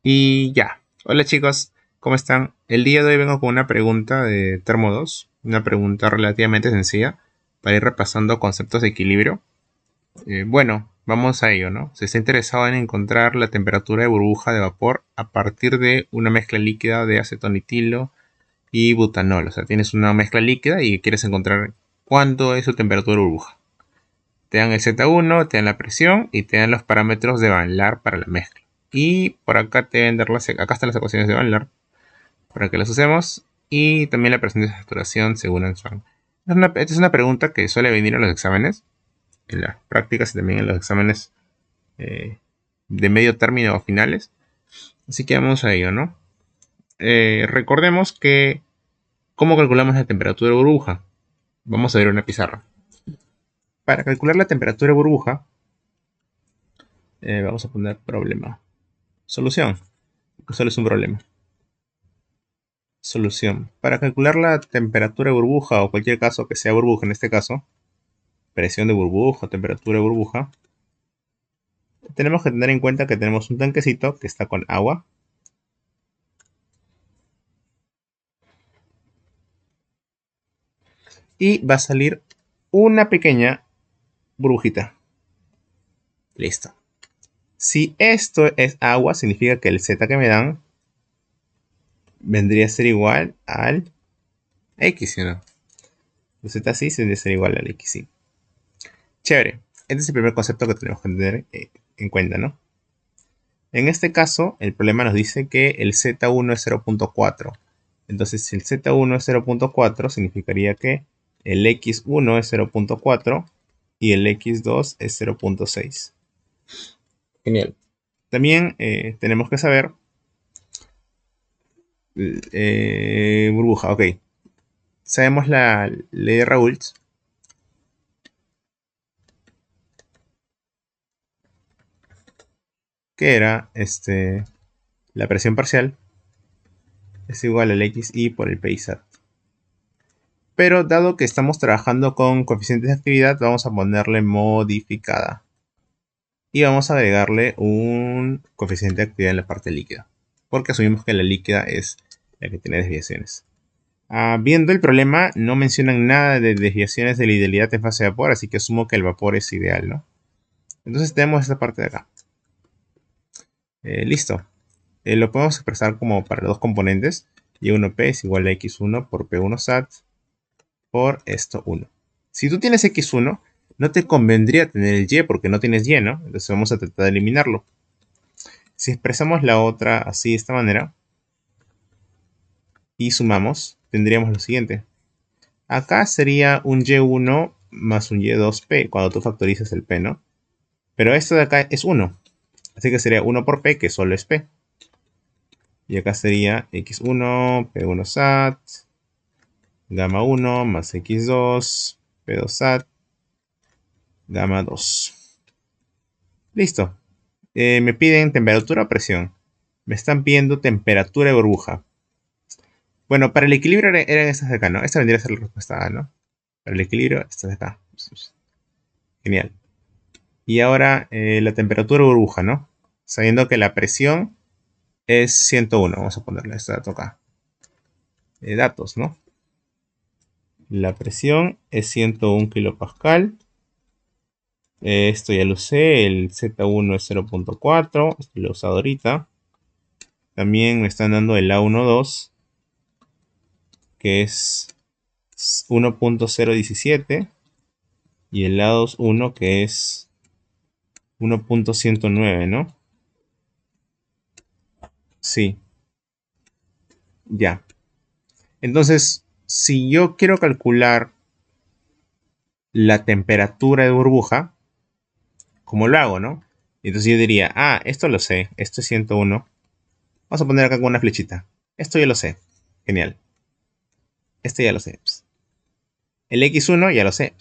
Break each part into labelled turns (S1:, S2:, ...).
S1: Y ya. Hola chicos, ¿cómo están? El día de hoy vengo con una pregunta de Termo 2, una pregunta relativamente sencilla para ir repasando conceptos de equilibrio. Bueno, vamos a ello, ¿no? Se está interesado en encontrar la temperatura de burbuja de vapor a partir de una mezcla líquida de acetonitilo y butanol. O sea, tienes una mezcla líquida y quieres encontrar cuánto es su temperatura de burbuja. Te dan el Z1, te dan la presión y te dan los parámetros de Van Laar para la mezcla. Y por acá te ven acá están las ecuaciones de Van Laar para que las usemos. Y también la presión de saturación según Antoine. Esta es una pregunta que suele venir en los exámenes, en las prácticas y también en los exámenes eh, de medio término o finales. Así que vamos a ello, ¿no? Recordemos que, ¿cómo calculamos la temperatura de burbuja? Vamos a ver una pizarra. Para calcular la temperatura de burbuja, vamos a poner problema. Solución. Solo es un problema. Solución. Para calcular la temperatura de burbuja o cualquier caso que sea burbuja en este caso, presión de burbuja, temperatura de burbuja, tenemos que tener en cuenta que tenemos un tanquecito que está con agua y va a salir una pequeña burbujita. Listo. Si esto es agua, significa que el Z que me dan vendría a ser igual al X, ¿sí o no? El Z sí vendría a ser igual al X, sí. Chévere. Este es el primer concepto que tenemos que tener en cuenta, ¿no? En este caso, el problema nos dice que el Z1 es 0.4. Entonces, si el Z1 es 0.4, significaría que el X1 es 0.4 y el X2 es 0.6. Genial. También tenemos que saber burbuja, ok. Sabemos la ley de Raoult, que era la presión parcial es igual al XI por el PISAT. Pero dado que estamos trabajando con coeficientes de actividad, vamos a ponerle modificada. Y vamos a agregarle un coeficiente de actividad en la parte líquida, porque asumimos que la líquida es la que tiene desviaciones. Viendo el problema, no mencionan nada de desviaciones de la idealidad en fase de vapor, así que asumo que el vapor es ideal, ¿no? Entonces tenemos esta parte de acá. Listo. Lo podemos expresar como para los dos componentes. Y1P es igual a X1 por P1 SAT por esto 1. Si tú tienes X1, no te convendría tener el Y porque no tienes Y, ¿no? Entonces vamos a tratar de eliminarlo. Si expresamos la otra así de esta manera y sumamos, tendríamos lo siguiente. Acá sería un Y1 más un Y2P cuando tú factorizas el P, ¿no? Pero esto de acá es 1. Así que sería 1 por P, que solo es P. Y acá sería X1, P1 SAT, gamma 1 más X2, P2 SAT, gamma 2. Listo. Me piden temperatura o presión. Me están pidiendo temperatura de burbuja. Bueno, para el equilibrio eran estas de acá, ¿no? Esta vendría a ser la respuesta A, ¿no? Para el equilibrio, estas de acá. Genial. Y ahora la temperatura de burbuja, ¿no? Sabiendo que la presión es 101. Vamos a ponerle este dato acá. Datos, ¿no? La presión es 101 kilopascal. Esto ya lo sé. El Z1 es 0.4. Esto lo he usado ahorita. También me están dando el A12, que es 1.017. Y el A21, que es 1.109, ¿no? Sí, ya. Entonces, si yo quiero calcular la temperatura de burbuja, ¿cómo lo hago, no? Entonces yo diría, esto lo sé, esto es 101. Vamos a poner acá con una flechita. Esto ya lo sé. Genial. Esto ya lo sé. El X1 ya lo sé.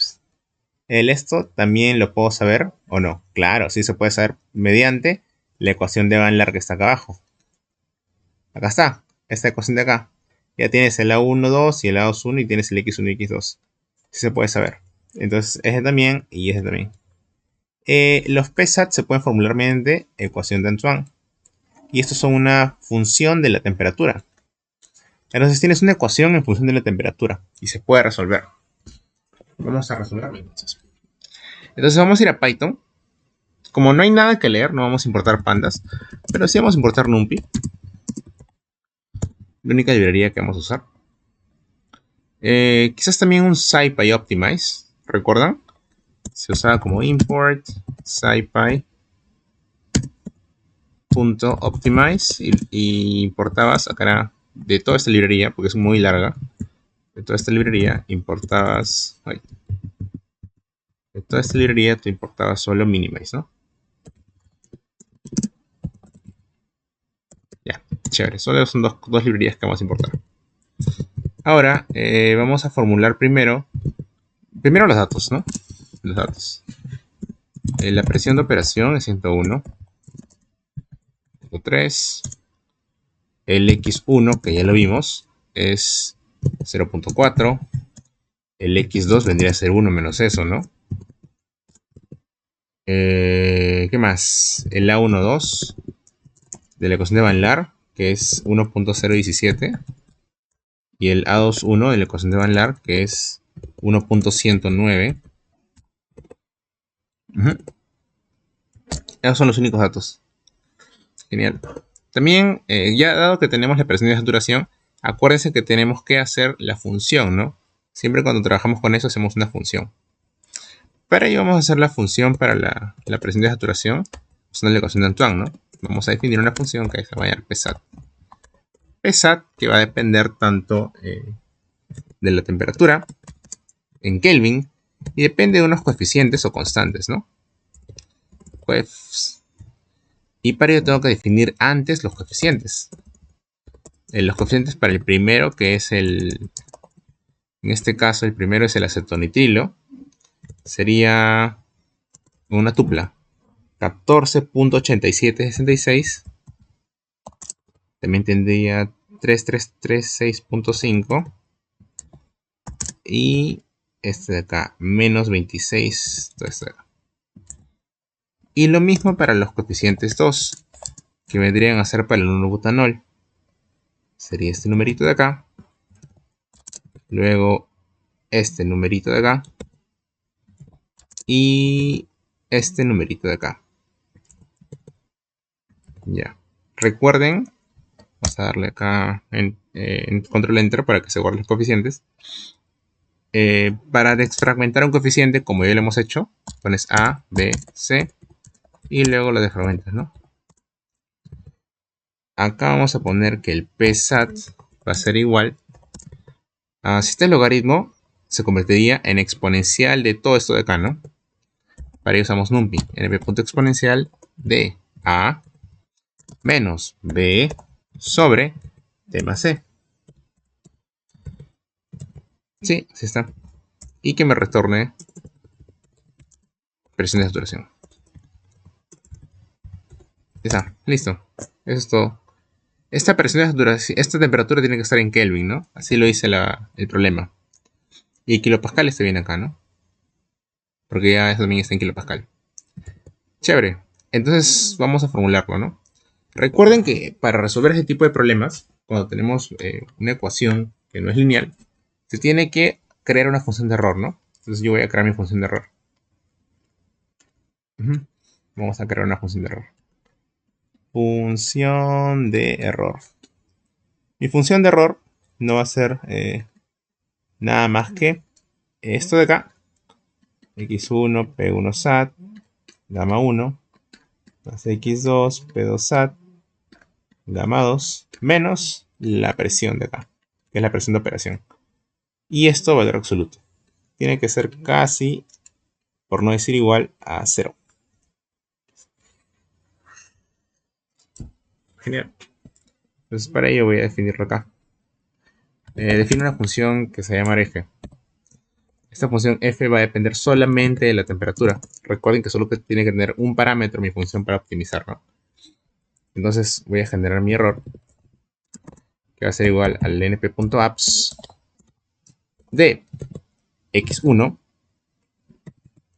S1: El esto también lo puedo saber o no. Claro, sí se puede saber mediante la ecuación de Van Laar que está acá abajo. Acá está, esta ecuación de acá. Ya tienes el A1, 2 y el A2, 1 y tienes el X1 y X2. Sí se puede saber. Entonces, ese también y ese también. Los PSAT se pueden formular mediante ecuación de Antoine. y estos son una función de la temperatura. Entonces tienes una ecuación en función de la temperatura y se puede resolver. Vamos a resolverlo entonces. Entonces vamos a ir a Python. Como no hay nada que leer, no vamos a importar pandas, pero sí vamos a importar NumPy, la única librería que vamos a usar. Quizás también un SciPy Optimize, ¿recuerdan? Se usaba como import scipy.optimize y importabas, sacará de toda esta librería, porque es muy larga, de toda esta librería importabas, de toda esta librería te importabas solo minimize, ¿no? Ya, chévere, solo son dos librerías que vamos a importar. Ahora vamos a formular primero los datos, ¿no? Los datos. La presión de operación es 101.3. El X1, que ya lo vimos, es 0.4. El X2 vendría a ser 1 menos eso, ¿no? ¿Qué más? El A12 de la ecuación de Van Laar, que es 1.017. Y el A21 de la ecuación de Van Laar, que es 1.109. Esos son los únicos datos. Genial. También, ya dado que tenemos la presión de saturación, acuérdense que tenemos que hacer la función, ¿no? Siempre cuando trabajamos con eso hacemos una función. Para ello vamos a hacer la función para la presión de saturación usando la ecuación de Antoine, ¿no? Vamos a definir una función que se va a llamar PSAT. PSAT que va a depender tanto de la temperatura en Kelvin y depende de unos coeficientes o constantes, ¿no? Y para ello tengo que definir antes los coeficientes. Los coeficientes para el primero, que es en este caso el primero es el acetonitrilo, sería una tupla 14.8766. También tendría 3336.5 y este de acá menos 26. Y lo mismo para los coeficientes 2, que vendrían a ser para el 1-butanol. Sería este numerito de acá, luego este numerito de acá y este numerito de acá. Ya, recuerden, vamos a darle acá en control enter para que se guarden los coeficientes. Para desfragmentar un coeficiente, como ya lo hemos hecho, pones A, B, C y luego lo desfragmentas, ¿no? Acá vamos a poner que el PSAT va a ser igual a, si este logaritmo se convertiría en exponencial de todo esto de acá, ¿no? Para ello usamos NumPy, np.exponencial de A menos B sobre D más C. Sí, así está. Y que me retorne presión de saturación. Ya está, listo. Eso es todo. Esta presión de saturación, esta temperatura tiene que estar en Kelvin, ¿no? Así lo dice el problema. Y kilopascal está bien acá, ¿no? Porque ya eso también está en kilopascal. Chévere. Entonces vamos a formularlo, ¿no? Recuerden que para resolver este tipo de problemas, cuando tenemos una ecuación que no es lineal, se tiene que crear una función de error, ¿no? Entonces yo voy a crear mi función de error. Vamos a crear una función de error. Función de error. Mi función de error no va a ser nada más que esto de acá. X1, P1 SAT, gamma 1, más X2, P2 SAT, gamma 2, menos la presión de acá, que es la presión de operación. Y esto valor absoluto. Tiene que ser casi, por no decir igual, a 0. Genial. Entonces para ello voy a definirlo acá. Defino una función que se llama f. Esta función f va a depender solamente de la temperatura. Recuerden que solo tiene que tener un parámetro mi función para optimizarlo. Entonces voy a generar mi error, que va a ser igual al np.apps de x1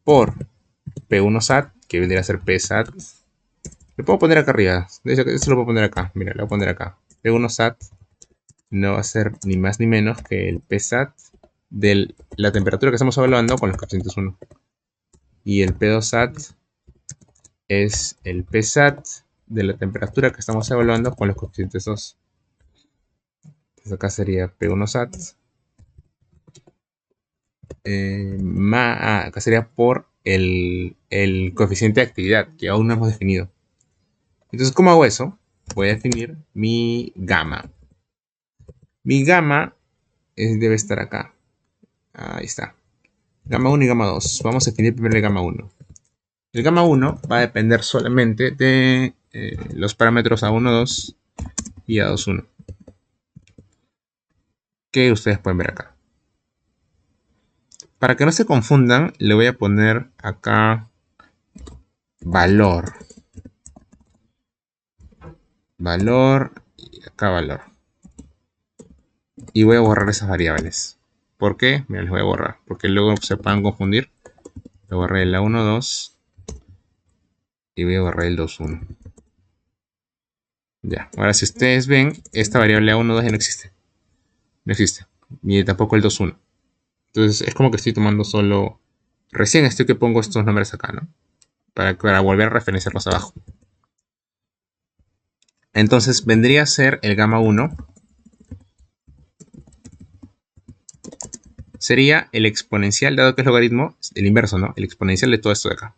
S1: por p1 sat, que vendría a ser psat Lo puedo poner acá arriba. De hecho, eso lo puedo poner acá. Mira, lo voy a poner acá. P1 SAT no va a ser ni más ni menos que el PSAT de la temperatura que estamos evaluando con los coeficientes 1. Y el P2 SAT es el PSAT de la temperatura que estamos evaluando con los coeficientes 2. Entonces acá sería P1 SAT. Acá sería por el coeficiente de actividad que aún no hemos definido. Entonces, ¿cómo hago eso? Voy a definir mi gamma. Mi gamma debe estar acá. Ahí está. Gamma 1 y gamma 2. Vamos a definir primero el gamma 1. El gamma 1 va a depender solamente de los parámetros A1, 2 y A2, 1. Que ustedes pueden ver acá. Para que no se confundan, le voy a poner acá valor. Valor y acá valor. Y voy a borrar esas variables. ¿Por qué? Mira, les voy a borrar. Porque luego se puedan confundir. Le borré el A1, 2 y voy a borrar el 2, 1. Ya, ahora si ustedes ven, esta variable A1, 2 ya no existe. No existe. Ni tampoco el 2, 1. Entonces es como que estoy tomando solo... Recién estoy que pongo estos nombres acá, ¿no? Para volver a referenciarlos abajo. Entonces vendría a ser el gamma 1. Sería el exponencial, dado que es logaritmo, el inverso, ¿no? El exponencial de todo esto de acá.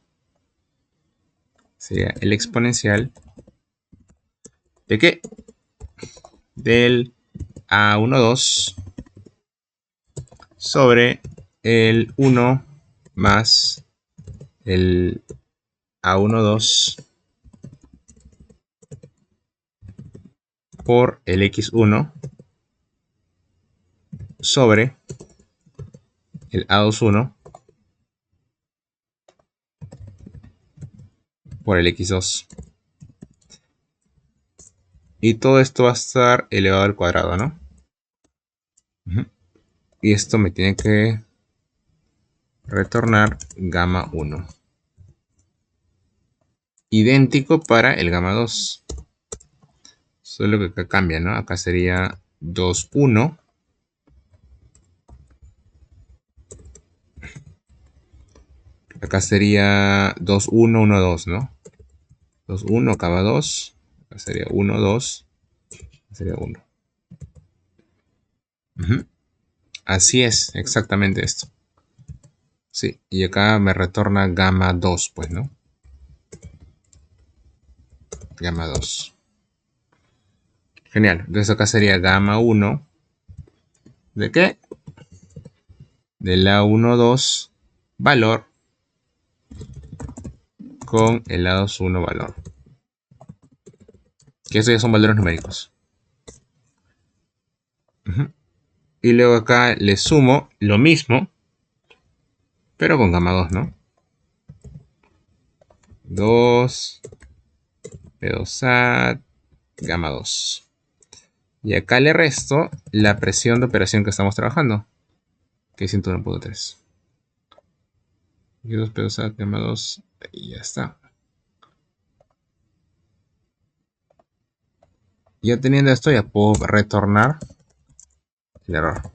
S1: Sería el exponencial ¿de qué? Del A1, 2 sobre el 1 más el A1, 2 por el X1 sobre el A2, 1 por el X2. Y todo esto va a estar elevado al cuadrado, ¿no? Y esto me tiene que retornar gamma 1. Idéntico para el gamma 2. Solo que acá cambia, ¿no? Acá sería 2, 1. Acá sería 2, 1, 1, 2, ¿no? 2, 1, acá va 2. Acá sería 1, 2. Acá sería 1. Así es, exactamente esto. Sí, y acá me retorna gamma 2, pues, ¿no? Gamma 2. Genial. Entonces acá sería gamma 1. ¿De qué? Del A1, 2 valor con el A2, 1 valor. Que estos ya son valores numéricos. Y luego acá le sumo lo mismo, pero con gamma 2, ¿no? 2, P2 SAT, gamma 2. Y acá le resto la presión de operación que estamos trabajando, que es 101.3. Y 2 P2 SAT, gamma 2, y ya está. Ya teniendo esto, ya puedo retornar el error.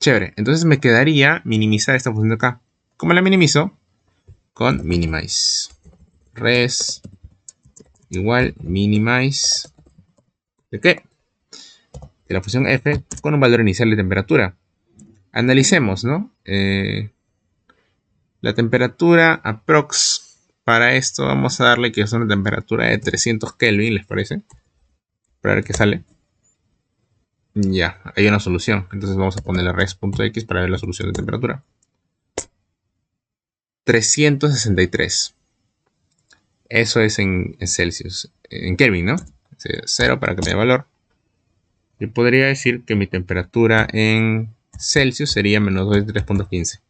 S1: Chévere. Entonces me quedaría minimizar esta función de acá. ¿Cómo la minimizo? Con minimize. Res igual minimize. ¿De qué? De la función f con un valor inicial de temperatura. Analicemos, ¿no? La temperatura aprox. Para esto vamos a darle que es una temperatura de 300 Kelvin, ¿les parece? Para ver qué sale. Ya, hay una solución. Entonces vamos a ponerle res.x para ver la solución de temperatura. 363. Eso es en Celsius. En Kelvin, ¿no? 0 para que me dé valor. Yo podría decir que mi temperatura en Celsius sería menos 23.15.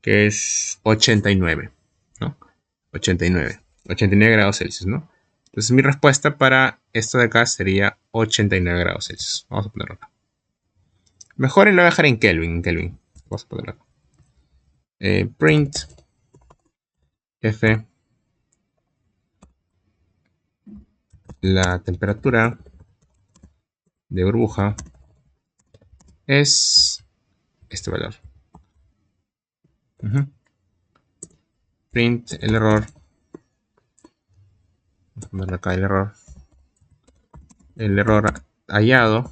S1: Que es 89. ¿No? 89. 89 grados Celsius, ¿no? Entonces mi respuesta para esto de acá sería 89 grados Celsius. Vamos a ponerlo acá. Mejor lo voy a dejar en Kelvin. Vamos a ponerlo acá. Print f la temperatura de burbuja es este valor. Print el error. Vamos a ponerle acá el error. El error hallado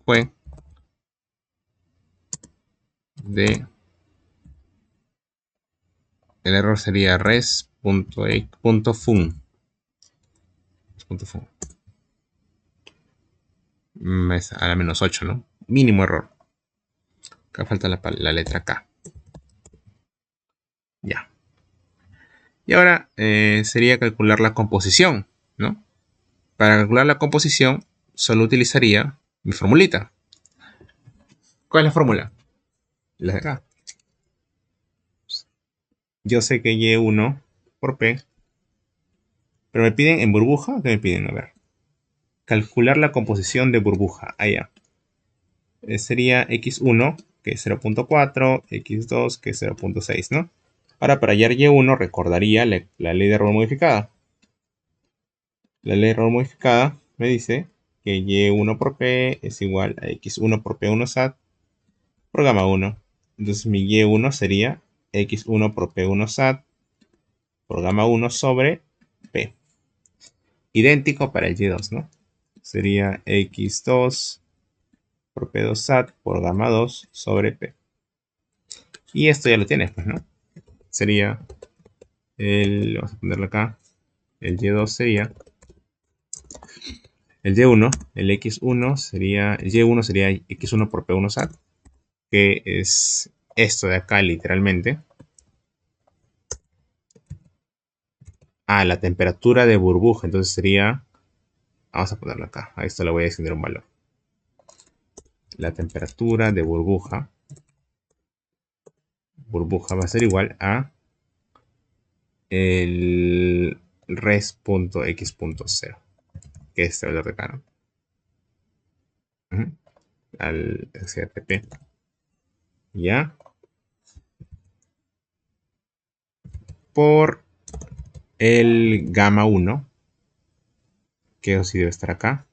S1: fue de... El error sería res.fun. Es a la menos 8, ¿no? Mínimo error. Acá falta la letra K. Ya. Y ahora sería calcular la composición, ¿no? Para calcular la composición, solo utilizaría mi formulita. ¿Cuál es la fórmula? La de acá. Yo sé que Y1 por P, pero me piden en burbuja, ¿qué me piden? A ver. Calcular la composición de burbuja. Allá. Sería X1, que es 0.4, X2, que es 0.6, ¿no? Ahora, para hallar Y1, recordaría la ley de error modificada. La ley de error modificada me dice que Y1 por P es igual a X1 por P1 SAT por gamma 1. Entonces mi Y1 sería X1 por P1 SAT por gamma 1 sobre P. Idéntico para el Y2, ¿no? Sería X2 por P2 SAT por gamma 2 sobre P. Y esto ya lo tienes, pues, ¿no? Sería vamos a ponerlo acá, el Y2 sería el Y1, el X1 sería, el Y1 sería X1 por P1 SAT, que es esto de acá literalmente. La temperatura de burbuja, entonces sería, vamos a ponerlo acá, a esto le voy a asignar un valor. La temperatura de burbuja va a ser igual a el res.x.0, que es este valor de acá, ¿no? Al CTP. Ya. Por el gamma 1, que eso sí debe estar acá.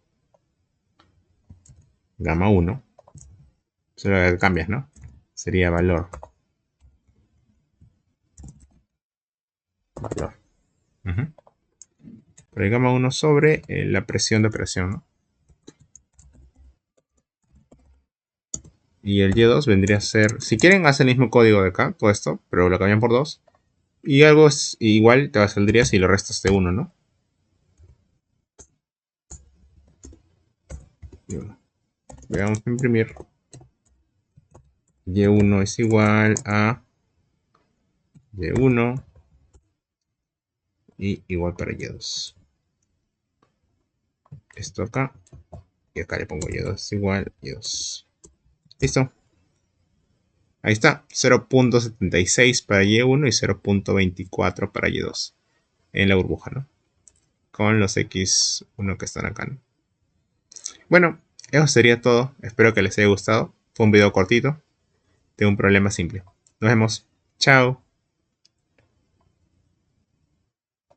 S1: Gamma 1. Solo cambias, ¿no? Sería valor. Por el gamma 1 sobre la presión de operación, ¿no? Y el Y2 vendría a ser, si quieren, hace el mismo código de acá, todo esto, pero lo cambian por 2. Y algo es igual, te saldría si lo restas de 1, ¿no? Vamos a imprimir. Y1 es igual a Y1 y igual para Y2. Esto acá. Y acá le pongo Y2 es igual a Y2. Listo. Ahí está. 0.76 para Y1 y 0.24 para Y2. En la burbuja, ¿no? Con los X1 que están acá, ¿no? Bueno, eso sería todo. Espero que les haya gustado. Fue un video cortito de un problema simple. Nos vemos. Chao.